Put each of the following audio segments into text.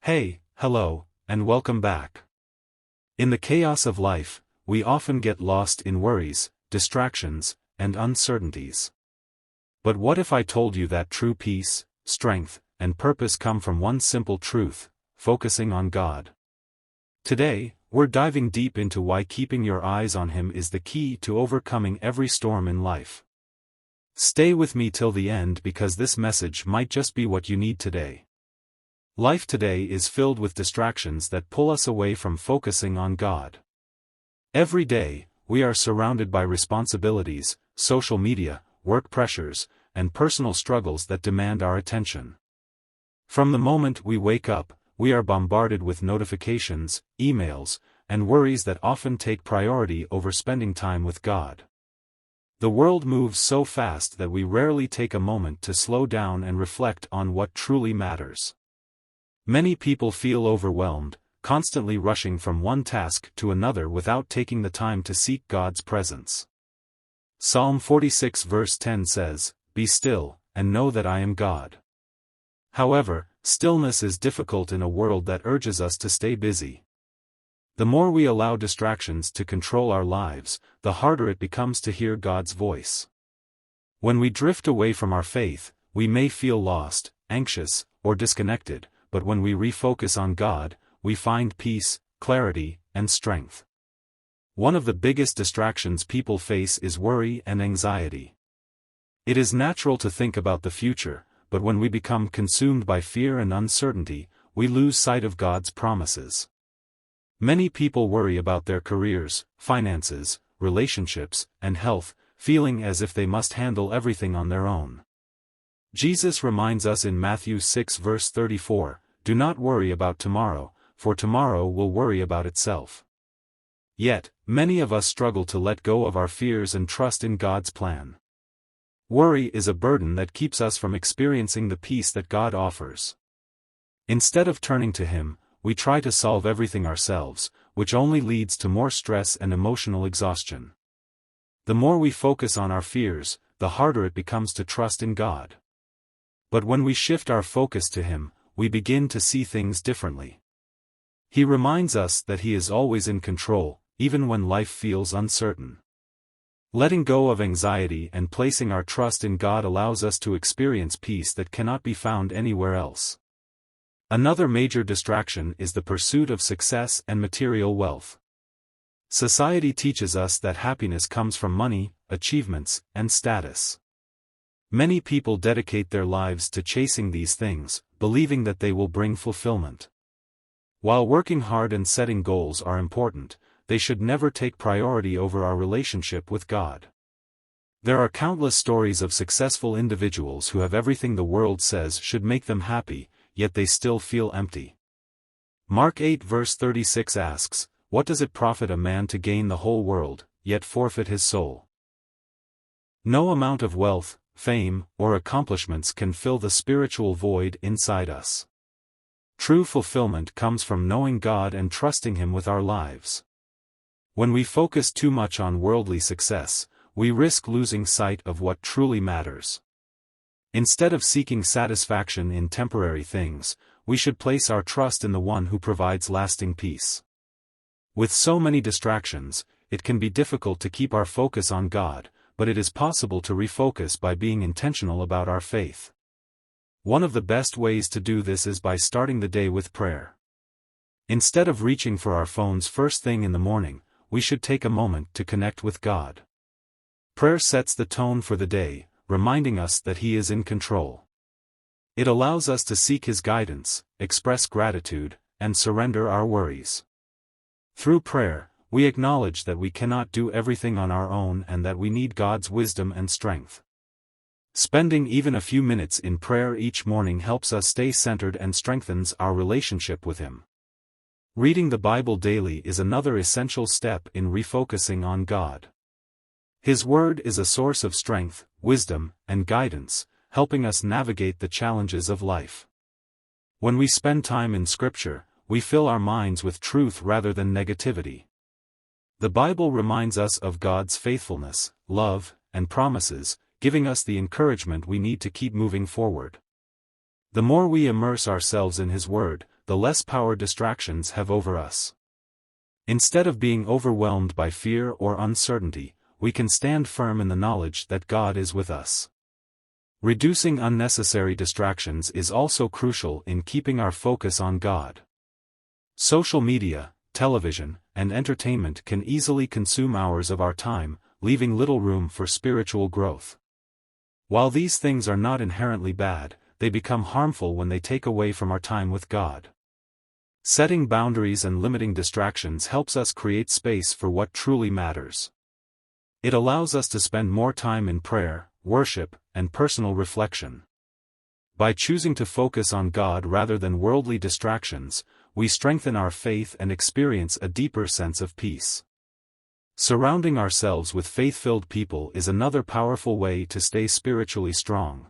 Hey, hello, and welcome back. In the chaos of life, we often get lost in worries, distractions, and uncertainties. But what if I told you that true peace, strength, and purpose come from one simple truth: focusing on God? Today, we're diving deep into why keeping your eyes on Him is the key to overcoming every storm in life. Stay with me till the end because this message might just be what you need today. Life today is filled with distractions that pull us away from focusing on God. Every day, we are surrounded by responsibilities, social media, work pressures, and personal struggles that demand our attention. From the moment we wake up, we are bombarded with notifications, emails, and worries that often take priority over spending time with God. The world moves so fast that we rarely take a moment to slow down and reflect on what truly matters. Many people feel overwhelmed, constantly rushing from one task to another without taking the time to seek God's presence. Psalm 46 verse 10 says, "Be still, and know that I am God." However, stillness is difficult in a world that urges us to stay busy. The more we allow distractions to control our lives, the harder it becomes to hear God's voice. When we drift away from our faith, we may feel lost, anxious, or disconnected, but when we refocus on God, we find peace, clarity, and strength. One of the biggest distractions people face is worry and anxiety. It is natural to think about the future, but when we become consumed by fear and uncertainty, we lose sight of God's promises. Many people worry about their careers, finances, relationships, and health, feeling as if they must handle everything on their own. Jesus reminds us in Matthew 6 verse 34, "Do not worry about tomorrow, for tomorrow will worry about itself." Yet, many of us struggle to let go of our fears and trust in God's plan. Worry is a burden that keeps us from experiencing the peace that God offers. Instead of turning to Him, we try to solve everything ourselves, which only leads to more stress and emotional exhaustion. The more we focus on our fears, the harder it becomes to trust in God. But when we shift our focus to Him, we begin to see things differently. He reminds us that He is always in control, even when life feels uncertain. Letting go of anxiety and placing our trust in God allows us to experience peace that cannot be found anywhere else. Another major distraction is the pursuit of success and material wealth. Society teaches us that happiness comes from money, achievements, and status. Many people dedicate their lives to chasing these things, believing that they will bring fulfillment. While working hard and setting goals are important, they should never take priority over our relationship with God. There are countless stories of successful individuals who have everything the world says should make them happy, yet they still feel empty. Mark 8 verse 36 asks, "What does it profit a man to gain the whole world, yet forfeit his soul?" No amount of wealth, fame, or accomplishments can fill the spiritual void inside us. True fulfillment comes from knowing God and trusting Him with our lives. When we focus too much on worldly success, we risk losing sight of what truly matters. Instead of seeking satisfaction in temporary things, we should place our trust in the One who provides lasting peace. With so many distractions, it can be difficult to keep our focus on God, but it is possible to refocus by being intentional about our faith. One of the best ways to do this is by starting the day with prayer. Instead of reaching for our phones first thing in the morning, we should take a moment to connect with God. Prayer sets the tone for the day, reminding us that He is in control. It allows us to seek His guidance, express gratitude, and surrender our worries. Through prayer, we acknowledge that we cannot do everything on our own and that we need God's wisdom and strength. Spending even a few minutes in prayer each morning helps us stay centered and strengthens our relationship with Him. Reading the Bible daily is another essential step in refocusing on God. His Word is a source of strength, wisdom, and guidance, helping us navigate the challenges of life. When we spend time in Scripture, we fill our minds with truth rather than negativity. The Bible reminds us of God's faithfulness, love, and promises, giving us the encouragement we need to keep moving forward. The more we immerse ourselves in His Word, the less power distractions have over us. Instead of being overwhelmed by fear or uncertainty, we can stand firm in the knowledge that God is with us. Reducing unnecessary distractions is also crucial in keeping our focus on God. Social media, television, and entertainment can easily consume hours of our time, leaving little room for spiritual growth. While these things are not inherently bad, they become harmful when they take away from our time with God. Setting boundaries and limiting distractions helps us create space for what truly matters. It allows us to spend more time in prayer, worship, and personal reflection. By choosing to focus on God rather than worldly distractions, we strengthen our faith and experience a deeper sense of peace. Surrounding ourselves with faith-filled people is another powerful way to stay spiritually strong.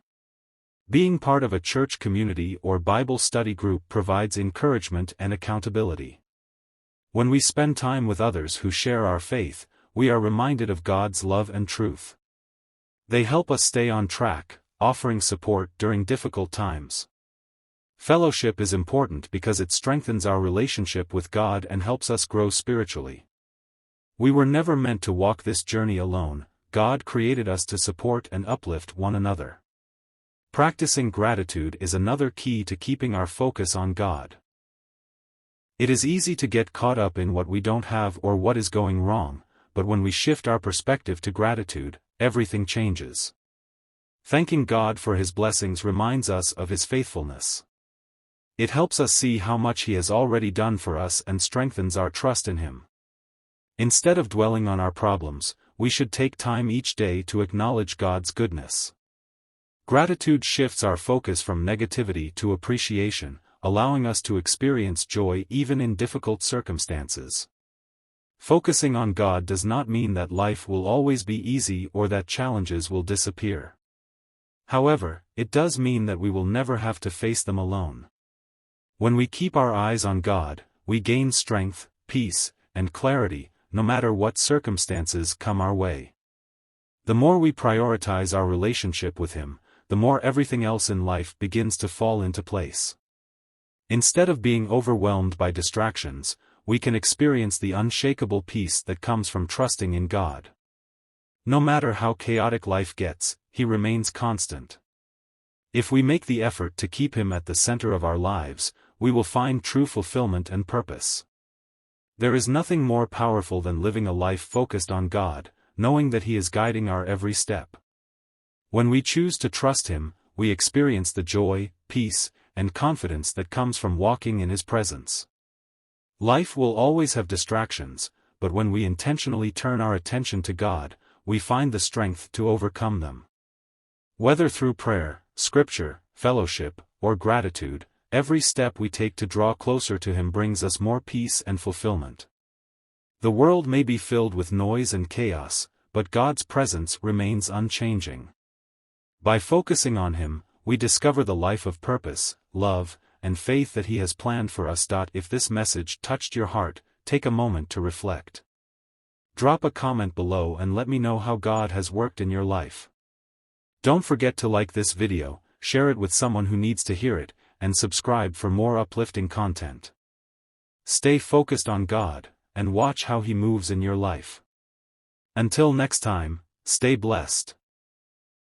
Being part of a church community or Bible study group provides encouragement and accountability. When we spend time with others who share our faith, we are reminded of God's love and truth. They help us stay on track, offering support during difficult times. Fellowship is important because it strengthens our relationship with God and helps us grow spiritually. We were never meant to walk this journey alone. God created us to support and uplift one another. Practicing gratitude is another key to keeping our focus on God. It is easy to get caught up in what we don't have or what is going wrong, but when we shift our perspective to gratitude, everything changes. Thanking God for His blessings reminds us of His faithfulness. It helps us see how much He has already done for us and strengthens our trust in Him. Instead of dwelling on our problems, we should take time each day to acknowledge God's goodness. Gratitude shifts our focus from negativity to appreciation, allowing us to experience joy even in difficult circumstances. Focusing on God does not mean that life will always be easy or that challenges will disappear. However, it does mean that we will never have to face them alone. When we keep our eyes on God, we gain strength, peace, and clarity, no matter what circumstances come our way. The more we prioritize our relationship with Him, the more everything else in life begins to fall into place. Instead of being overwhelmed by distractions, we can experience the unshakable peace that comes from trusting in God. No matter how chaotic life gets, He remains constant. If we make the effort to keep Him at the center of our lives, we will find true fulfillment and purpose. There is nothing more powerful than living a life focused on God, knowing that He is guiding our every step. When we choose to trust Him, we experience the joy, peace, and confidence that comes from walking in His presence. Life will always have distractions, but when we intentionally turn our attention to God, we find the strength to overcome them. Whether through prayer, scripture, fellowship, or gratitude, every step we take to draw closer to Him brings us more peace and fulfillment. The world may be filled with noise and chaos, but God's presence remains unchanging. By focusing on Him, we discover the life of purpose, love, and faith that He has planned for us. If this message touched your heart, take a moment to reflect. Drop a comment below and let me know how God has worked in your life. Don't forget to like this video, share it with someone who needs to hear it, and subscribe for more uplifting content. Stay focused on God, and watch how He moves in your life. Until next time, stay blessed.